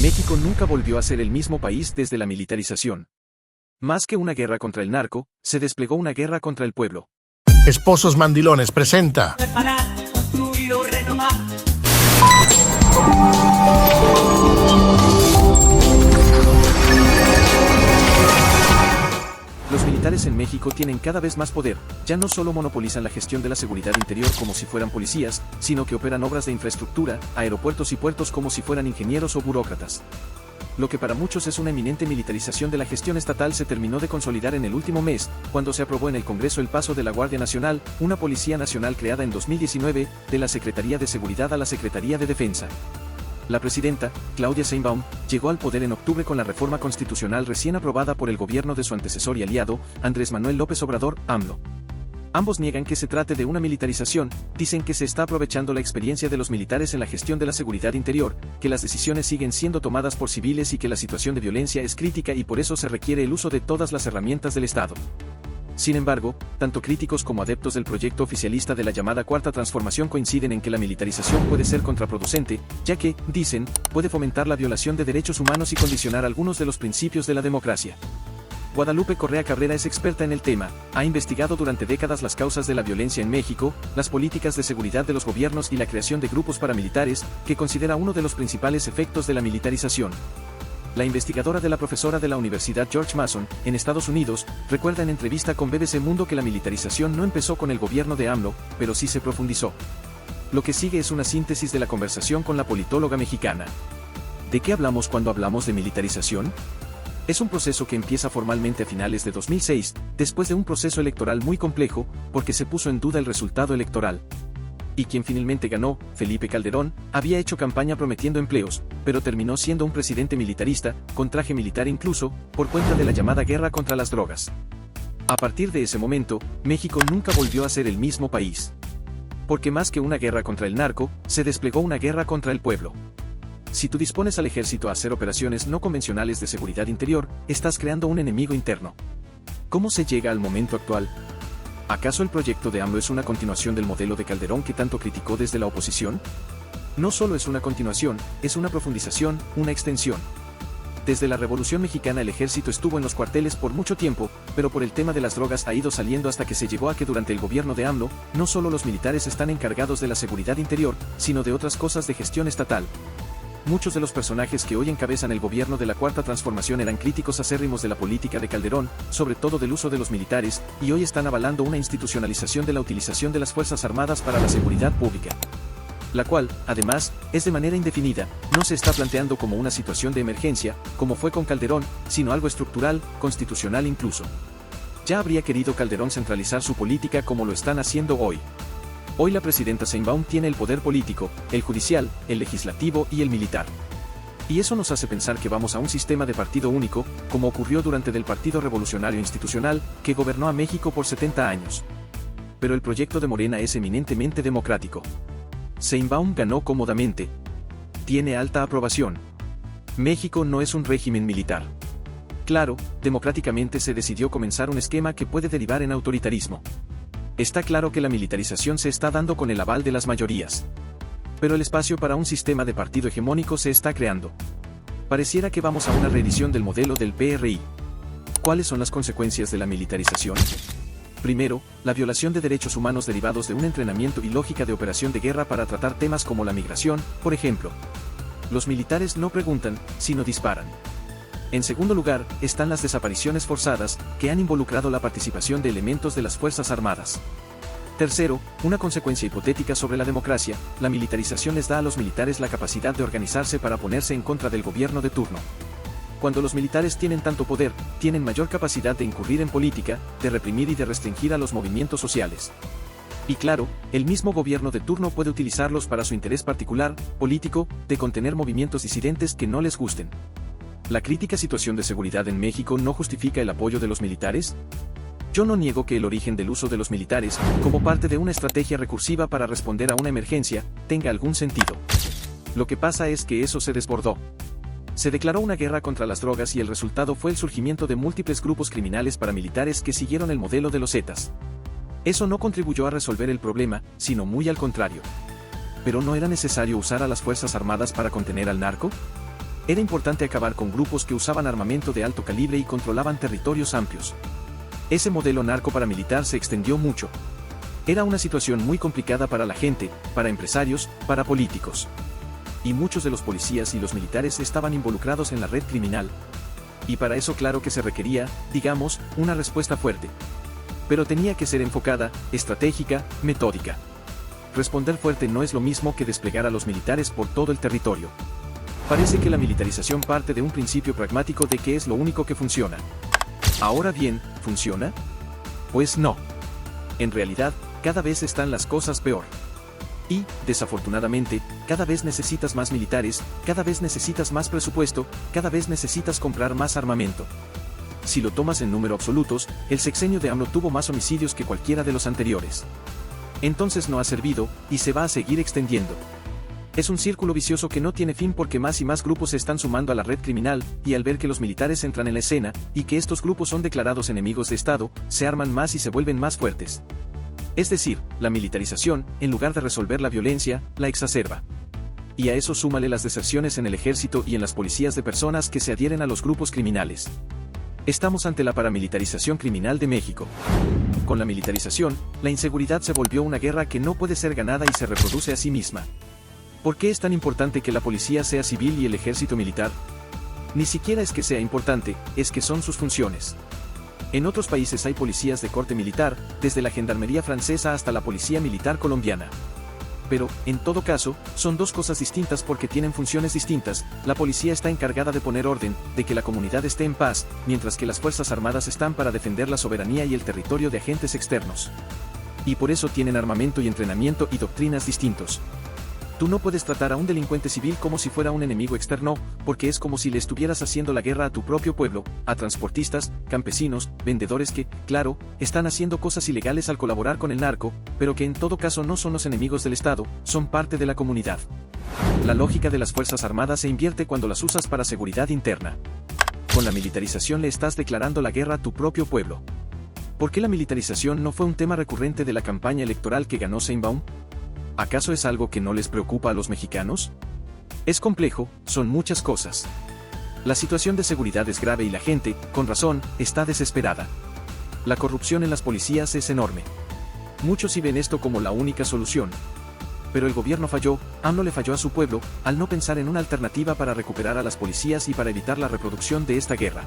México nunca volvió a ser el mismo país desde la militarización. Más que una guerra contra el narco, se desplegó una guerra contra el pueblo. Esposos Mandilones presenta. Los militares en México tienen cada vez más poder, ya no solo monopolizan la gestión de la seguridad interior como si fueran policías, sino que operan obras de infraestructura, aeropuertos y puertos como si fueran ingenieros o burócratas. Lo que para muchos es una eminente militarización de la gestión estatal se terminó de consolidar en el último mes, cuando se aprobó en el Congreso el paso de la Guardia Nacional, una Policía Nacional creada en 2019, de la Secretaría de Seguridad a la Secretaría de Defensa. La presidenta, Claudia Sheinbaum, llegó al poder en octubre con la reforma constitucional recién aprobada por el gobierno de su antecesor y aliado, Andrés Manuel López Obrador, AMLO. Ambos niegan que se trate de una militarización, dicen que se está aprovechando la experiencia de los militares en la gestión de la seguridad interior, que las decisiones siguen siendo tomadas por civiles y que la situación de violencia es crítica y por eso se requiere el uso de todas las herramientas del Estado. Sin embargo, tanto críticos como adeptos del proyecto oficialista de la llamada Cuarta Transformación coinciden en que la militarización puede ser contraproducente, ya que, dicen, puede fomentar la violación de derechos humanos y condicionar algunos de los principios de la democracia. Guadalupe Correa Cabrera es experta en el tema, ha investigado durante décadas las causas de la violencia en México, las políticas de seguridad de los gobiernos y la creación de grupos paramilitares, que considera uno de los principales efectos de la militarización. La investigadora de la profesora de la Universidad George Mason, en Estados Unidos, recuerda en entrevista con BBC Mundo que la militarización no empezó con el gobierno de AMLO, pero sí se profundizó. Lo que sigue es una síntesis de la conversación con la politóloga mexicana. ¿De qué hablamos cuando hablamos de militarización? Es un proceso que empieza formalmente a finales de 2006, después de un proceso electoral muy complejo, porque se puso en duda el resultado electoral. Y quien finalmente ganó, Felipe Calderón, había hecho campaña prometiendo empleos, pero terminó siendo un presidente militarista, con traje militar incluso, por cuenta de la llamada guerra contra las drogas. A partir de ese momento, México nunca volvió a ser el mismo país. Porque más que una guerra contra el narco, se desplegó una guerra contra el pueblo. Si tú dispones al ejército a hacer operaciones no convencionales de seguridad interior, estás creando un enemigo interno. ¿Cómo se llega al momento actual? ¿Acaso el proyecto de AMLO es una continuación del modelo de Calderón que tanto criticó desde la oposición? No solo es una continuación, es una profundización, una extensión. Desde la Revolución Mexicana el ejército estuvo en los cuarteles por mucho tiempo, pero por el tema de las drogas ha ido saliendo hasta que se llegó a que durante el gobierno de AMLO, no solo los militares están encargados de la seguridad interior, sino de otras cosas de gestión estatal. Muchos de los personajes que hoy encabezan el gobierno de la Cuarta Transformación eran críticos acérrimos de la política de Calderón, sobre todo del uso de los militares, y hoy están avalando una institucionalización de la utilización de las Fuerzas Armadas para la seguridad pública. La cual, además, es de manera indefinida, no se está planteando como una situación de emergencia, como fue con Calderón, sino algo estructural, constitucional incluso. Ya habría querido Calderón centralizar su política como lo están haciendo hoy. Hoy la presidenta Sheinbaum tiene el poder político, el judicial, el legislativo y el militar. Y eso nos hace pensar que vamos a un sistema de partido único, como ocurrió durante el Partido Revolucionario Institucional, que gobernó a México por 70 años. Pero el proyecto de Morena es eminentemente democrático. Sheinbaum ganó cómodamente. Tiene alta aprobación. México no es un régimen militar. Claro, democráticamente se decidió comenzar un esquema que puede derivar en autoritarismo. Está claro que la militarización se está dando con el aval de las mayorías. Pero el espacio para un sistema de partido hegemónico se está creando. Pareciera que vamos a una reedición del modelo del PRI. ¿Cuáles son las consecuencias de la militarización? Primero, la violación de derechos humanos derivados de un entrenamiento y lógica de operación de guerra para tratar temas como la migración, por ejemplo. Los militares no preguntan, sino disparan. En segundo lugar, están las desapariciones forzadas, que han involucrado la participación de elementos de las Fuerzas Armadas. Tercero, una consecuencia hipotética sobre la democracia, la militarización les da a los militares la capacidad de organizarse para ponerse en contra del gobierno de turno. Cuando los militares tienen tanto poder, tienen mayor capacidad de incurrir en política, de reprimir y de restringir a los movimientos sociales. Y claro, el mismo gobierno de turno puede utilizarlos para su interés particular, político, de contener movimientos disidentes que no les gusten. ¿La crítica situación de seguridad en México no justifica el apoyo de los militares? Yo no niego que el origen del uso de los militares, como parte de una estrategia recursiva para responder a una emergencia, tenga algún sentido. Lo que pasa es que eso se desbordó. Se declaró una guerra contra las drogas y el resultado fue el surgimiento de múltiples grupos criminales paramilitares que siguieron el modelo de los Zetas. Eso no contribuyó a resolver el problema, sino muy al contrario. ¿Pero no era necesario usar a las Fuerzas Armadas para contener al narco? Era importante acabar con grupos que usaban armamento de alto calibre y controlaban territorios amplios. Ese modelo narco-paramilitar se extendió mucho. Era una situación muy complicada para la gente, para empresarios, para políticos. Y muchos de los policías y los militares estaban involucrados en la red criminal. Y para eso claro que se requería, digamos, una respuesta fuerte. Pero tenía que ser enfocada, estratégica, metódica. Responder fuerte no es lo mismo que desplegar a los militares por todo el territorio. Parece que la militarización parte de un principio pragmático de que es lo único que funciona. Ahora bien, ¿funciona? Pues no. En realidad, cada vez están las cosas peor. Y, desafortunadamente, cada vez necesitas más militares, cada vez necesitas más presupuesto, cada vez necesitas comprar más armamento. Si lo tomas en número absolutos, el sexenio de AMLO tuvo más homicidios que cualquiera de los anteriores. Entonces no ha servido, y se va a seguir extendiendo. Es un círculo vicioso que no tiene fin porque más y más grupos se están sumando a la red criminal, y al ver que los militares entran en la escena, y que estos grupos son declarados enemigos de Estado, se arman más y se vuelven más fuertes. Es decir, la militarización, en lugar de resolver la violencia, la exacerba. Y a eso súmale las deserciones en el ejército y en las policías de personas que se adhieren a los grupos criminales. Estamos ante la paramilitarización criminal de México. Con la militarización, la inseguridad se volvió una guerra que no puede ser ganada y se reproduce a sí misma. ¿Por qué es tan importante que la policía sea civil y el ejército militar? Ni siquiera es que sea importante, es que son sus funciones. En otros países hay policías de corte militar, desde la gendarmería francesa hasta la policía militar colombiana. Pero, en todo caso, son dos cosas distintas porque tienen funciones distintas. La policía está encargada de poner orden, de que la comunidad esté en paz, mientras que las Fuerzas Armadas están para defender la soberanía y el territorio de agentes externos. Y por eso tienen armamento y entrenamiento y doctrinas distintos. Tú no puedes tratar a un delincuente civil como si fuera un enemigo externo, porque es como si le estuvieras haciendo la guerra a tu propio pueblo, a transportistas, campesinos, vendedores que, claro, están haciendo cosas ilegales al colaborar con el narco, pero que en todo caso no son los enemigos del Estado, son parte de la comunidad. La lógica de las Fuerzas Armadas se invierte cuando las usas para seguridad interna. Con la militarización le estás declarando la guerra a tu propio pueblo. ¿Por qué la militarización no fue un tema recurrente de la campaña electoral que ganó Sheinbaum? ¿Acaso es algo que no les preocupa a los mexicanos? Es complejo, son muchas cosas. La situación de seguridad es grave y la gente, con razón, está desesperada. La corrupción en las policías es enorme. Muchos sí ven esto como la única solución. Pero el gobierno falló, AMLO le falló a su pueblo, al no pensar en una alternativa para recuperar a las policías y para evitar la reproducción de esta guerra.